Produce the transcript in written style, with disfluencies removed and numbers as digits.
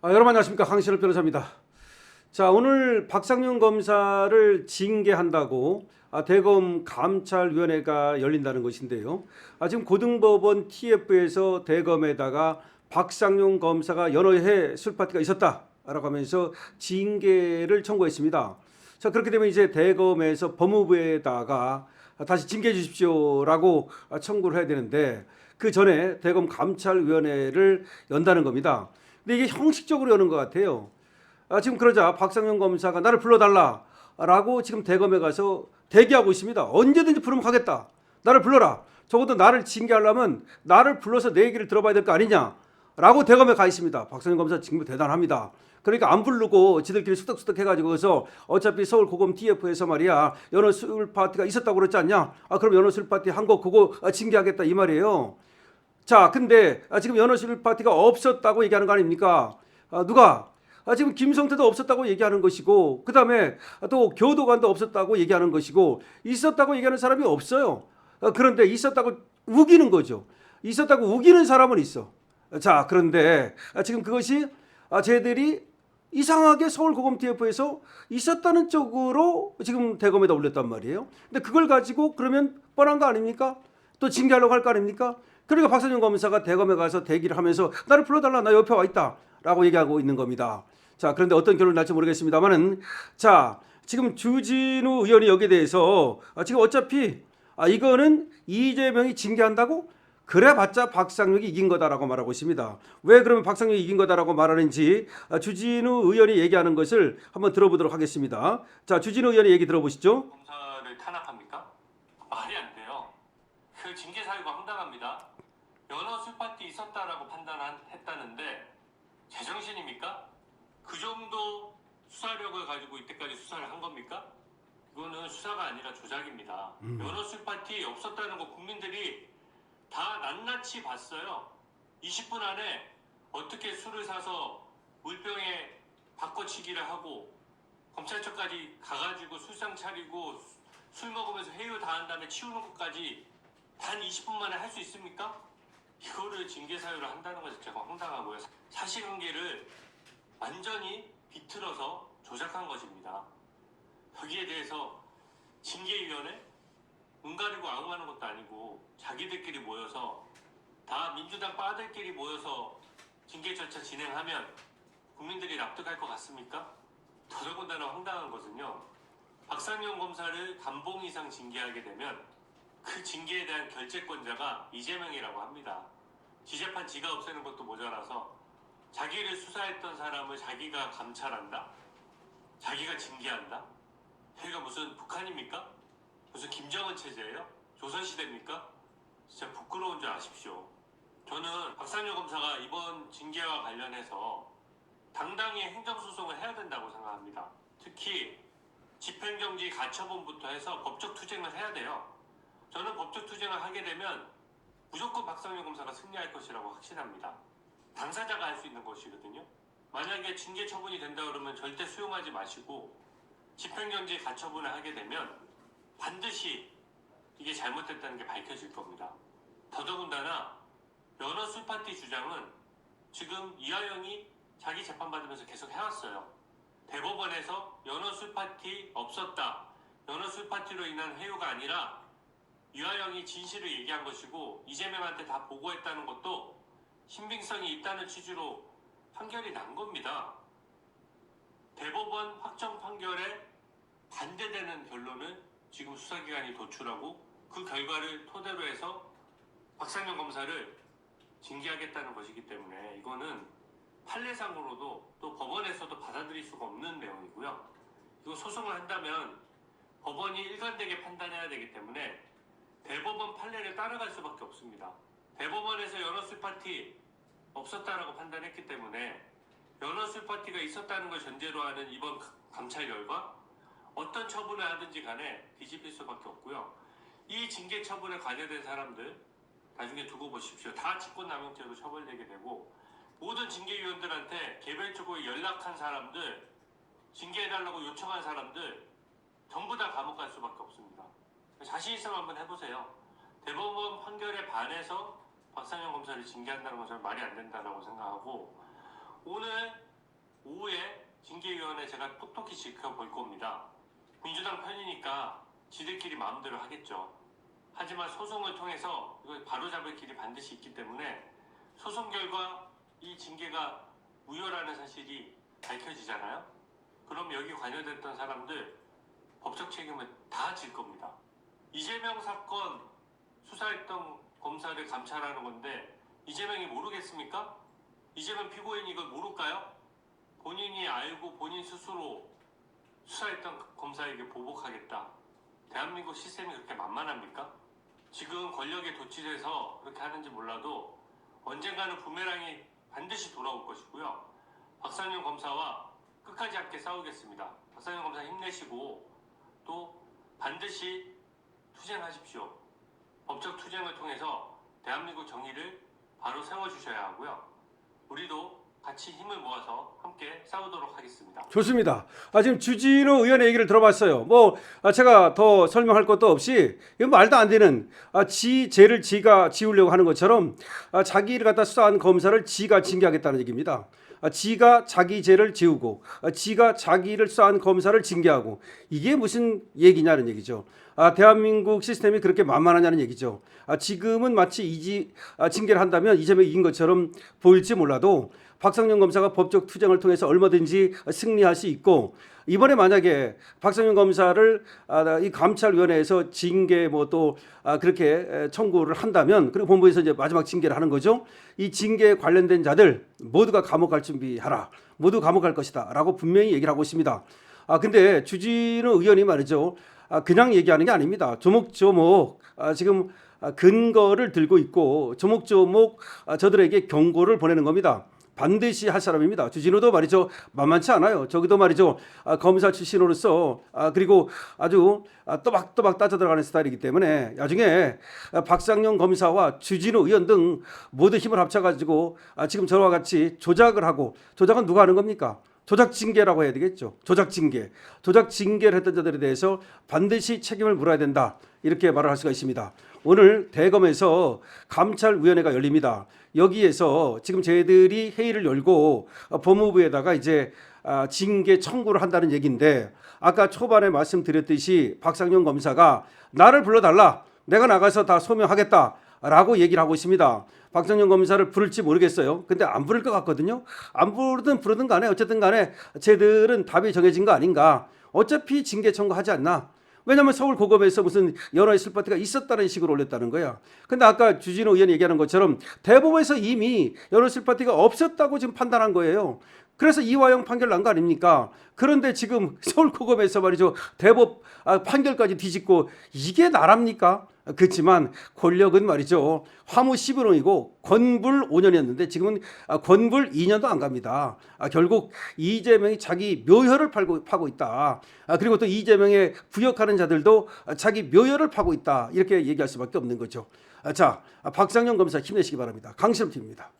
여러분 안녕하십니까, 강신업 변호사입니다. 자, 오늘 박상용 검사를 징계한다고 대검 감찰위원회가 열린다는 것인데요. 지금 고등법원 TF에서 대검에다가 박상용 검사가 여러 해 술파티가 있었다라고 하면서 징계를 청구했습니다. 자, 그렇게 되면 이제 대검에서 법무부에다가 다시 징계해 주십시오라고 청구를 해야 되는데, 그 전에 대검 감찰위원회를 연다는 겁니다. 근데 이게 형식적으로 여는 것 같아요. 지금 그러자 박상용 검사가 나를 불러달라라고 지금 대검에 가서 대기하고 있습니다. 언제든지 부르면 가겠다. 나를 불러라. 적어도 나를 징계하려면 나를 불러서 내 얘기를 들어봐야 될 거 아니냐라고 대검에 가 있습니다. 박상용 검사 지금 대단합니다. 그러니까 안 부르고 지들끼리 수덕수덕 해가지고 그래서 어차피 서울 고검 TF에서 말이야 연어 술 파티가 있었다고 그랬지 않냐? 그럼 연어 술 파티 한 거 그거 징계하겠다 이 말이에요. 자, 근데 지금 연어 술 파티가 없었다고 얘기하는 거 아닙니까? 누가? 지금 김성태도 없었다고 얘기하는 것이고, 그 다음에 또 교도관도 없었다고 얘기하는 것이고, 있었다고 얘기하는 사람이 없어요. 그런데 있었다고 우기는 거죠. 있었다고 우기는 사람은 있어. 자, 그런데 지금 그것이 쟤들이 이상하게 서울고검 TF에서 있었다는 쪽으로 지금 대검에다 올렸단 말이에요. 근데 그걸 가지고 그러면 뻔한 거 아닙니까? 또 징계하려고 할 거 아닙니까? 그러니까 박상용 검사가 대검에 가서 대기를 하면서 나를 불러달라, 나 옆에 와 있다 라고 얘기하고 있는 겁니다. 자, 그런데 어떤 결론이 날지 모르겠습니다만은, 자, 지금 주진우 의원이 여기에 대해서 지금 어차피 이거는 이재명이 징계한다고 그래봤자 박상용이 이긴 거다라고 말하고 있습니다. 왜 그러면 박상용이 이긴 거다라고 말하는지 주진우 의원이 얘기하는 것을 한번 들어보도록 하겠습니다. 자, 주진우 의원의 얘기 들어보시죠. 검사를 탄압합니까? 말이 안 돼요. 그 징계 사유가 황당합니다. 연어 술파티 있었다라고 판단했다는데 제정신입니까? 그 정도 수사력을 가지고 이때까지 수사를 한 겁니까? 이거는 수사가 아니라 조작입니다. 연어 술파티 없었다는 거 국민들이 다 낱낱이 봤어요. 20분 안에 어떻게 술을 사서 물병에 바꿔치기를 하고 검찰청까지 가가지고 술상 차리고 술 먹으면서 회유 다 한 다음에 치우는 것까지 단 20분 만에 할 수 있습니까? 이거를 징계 사유로 한다는 것 자체가 황당하고요. 사실관계를 완전히 비틀어서 조작한 것입니다. 여기에 대해서 징계위원회? 눈 가리고 아웅하는 것도 아니고 자기들끼리 모여서 다 민주당 빠들끼리 모여서 징계 절차 진행하면 국민들이 납득할 것 같습니까? 더더군다나 황당한 것은요, 박상용 검사를 단봉 이상 징계하게 되면 그 징계에 대한 결재권자가 이재명이라고 합니다. 지재판 지가 없애는 것도 모자라서 자기를 수사했던 사람을 자기가 감찰한다? 자기가 징계한다? 여기가 무슨 북한입니까? 무슨 김정은 체제예요? 조선시대입니까? 진짜 부끄러운 줄 아십시오. 저는 박상용 검사가 이번 징계와 관련해서 당당히 행정소송을 해야 된다고 생각합니다. 특히 집행정지 가처분부터 해서 법적 투쟁을 해야 돼요. 저는 법적 투쟁을 하게 되면 무조건 박상용 검사가 승리할 것이라고 확신합니다. 당사자가 할 수 있는 것이거든요. 만약에 징계 처분이 된다 그러면 절대 수용하지 마시고 집행정지 가처분을 하게 되면 반드시 이게 잘못됐다는 게 밝혀질 겁니다. 더더군다나 연어 술파티 주장은 지금 이하영이 자기 재판받으면서 계속 해왔어요. 대법원에서 연어 술파티 없었다, 연어 술파티로 인한 회유가 아니라 이하영이 진실을 얘기한 것이고 이재명한테 다 보고했다는 것도 신빙성이 있다는 취지로 판결이 난 겁니다. 대법원 확정 판결에 반대되는 결론을 지금 수사기관이 도출하고 그 결과를 토대로 해서 박상용 검사를 징계하겠다는 것이기 때문에 이거는 판례상으로도 또 법원에서도 받아들일 수가 없는 내용이고요. 이거 소송을 한다면 법원이 일관되게 판단해야 되기 때문에 대법원 판례를 따라갈 수밖에 없습니다. 대법원에서 연어 술파티 없었다라고 판단했기 때문에 연어 술파티가 있었다는 걸 전제로 하는 이번 감찰 결과 어떤 처분을 하든지 간에 뒤집힐 수밖에 없고요. 이 징계 처분에 관여된 사람들 나중에 두고 보십시오. 다 직권남용죄로 처벌되게 되고 모든 징계위원들한테 개별적으로 연락한 사람들, 징계해달라고 요청한 사람들 전부 다 감옥 갈 수밖에 없습니다. 자신 있으면 한번 해보세요. 대법원 판결에 반해서 박상용 검사를 징계한다는 것은 말이 안 된다고 생각하고 오늘 때문에 제가 똑똑히 지켜볼 겁니다. 민주당 편이니까 지들끼리 마음대로 하겠죠. 하지만 소송을 통해서 이걸 바로잡을 길이 반드시 있기 때문에 소송 결과 이 징계가 무효라는 사실이 밝혀지잖아요. 그럼 여기 관여됐던 사람들 법적 책임을 다 질 겁니다. 이재명 사건 수사했던 검사를 감찰하는 건데 이재명이 모르겠습니까? 이재명 피고인이 이걸 모를까요? 본인이 알고 본인 스스로 수사했던 검사에게 보복하겠다. 대한민국 시스템이 그렇게 만만합니까? 지금 권력에 도취돼서 그렇게 하는지 몰라도 언젠가는 부메랑이 반드시 돌아올 것이고요. 박상용 검사와 끝까지 함께 싸우겠습니다. 박상용 검사 힘내시고 또 반드시 투쟁하십시오. 법적 투쟁을 통해서 대한민국 정의를 바로 세워주셔야 하고요. 우리도 같이 힘을 모아서 함께 싸우도록 하겠습니다. 좋습니다. 지금 주진우 의원의 얘기를 들어봤어요. 제가 더 설명할 것도 없이 이건 말도 안 되는 지 죄를 지가 지우려고 하는 것처럼 자기를 갖다 수사한 검사를 지가 징계하겠다는 얘기입니다. 지가 자기 죄를 지우고 지가 자기를 수사한 검사를 징계하고 이게 무슨 얘기냐는 얘기죠. 대한민국 시스템이 그렇게 만만하냐는 얘기죠. 지금은 마치 징계를 한다면 이재명이 이긴 것처럼 보일지 몰라도 박상용 검사가 법적 투쟁을 통해서 얼마든지 승리할 수 있고 이번에 만약에 박상용 검사를 이 감찰위원회에서 징계 또 그렇게 청구를 한다면 그리고 본부에서 이제 마지막 징계를 하는 거죠. 이 징계에 관련된 자들 모두가 감옥 갈 준비하라. 모두 감옥 갈 것이다라고 분명히 얘기를 하고 있습니다. 근데 주진우 의원이 말이죠. 그냥 얘기하는 게 아닙니다. 조목조목 지금 근거를 들고 있고 조목조목 저들에게 경고를 보내는 겁니다. 반드시 할 사람입니다. 주진우도 말이죠. 만만치 않아요. 저기도 말이죠. 검사 출신으로서 그리고 아주 또박또박 따져 들어가는 스타일이기 때문에 나중에 박상용 검사와 주진우 의원 등 모두 힘을 합쳐가지고 지금 저와 같이 조작을 하고 조작은 누가 하는 겁니까? 조작 징계라고 해야 되겠죠. 조작 징계를 했던 자들에 대해서 반드시 책임을 물어야 된다. 이렇게 말을 할 수가 있습니다. 오늘 대검에서 감찰위원회가 열립니다. 여기에서 지금 저희들이 회의를 열고 법무부에다가 이제 징계 청구를 한다는 얘기인데 아까 초반에 말씀드렸듯이 박상용 검사가 나를 불러달라. 내가 나가서 다 소명하겠다라고 얘기를 하고 있습니다. 박상용 검사를 부를지 모르겠어요. 근데 안 부를 것 같거든요. 안 부르든 간에 어쨌든 간에 쟤들은 답이 정해진 거 아닌가. 어차피 징계 청구하지 않나. 왜냐하면 서울고검에서 무슨 연호의 술파티가 있었다는 식으로 올렸다는 거야. 근데 아까 주진우 의원이 얘기하는 것처럼 대법원에서 이미 연호의 술파티가 없었다고 지금 판단한 거예요. 그래서 이화영 판결 난 거 아닙니까? 그런데 지금 서울고검에서 말이죠. 대법 판결까지 뒤집고 이게 나랍니까? 그렇지만 권력은 말이죠. 화무 11원이고 권불 5년이었는데 지금은 권불 2년도 안 갑니다. 결국 이재명이 자기 묘혈을 파고 있다. 그리고 또 이재명에 부역하는 자들도 자기 묘혈을 파고 있다. 이렇게 얘기할 수밖에 없는 거죠. 자, 박상용 검사 힘내시기 바랍니다. 강신업 TV입니다.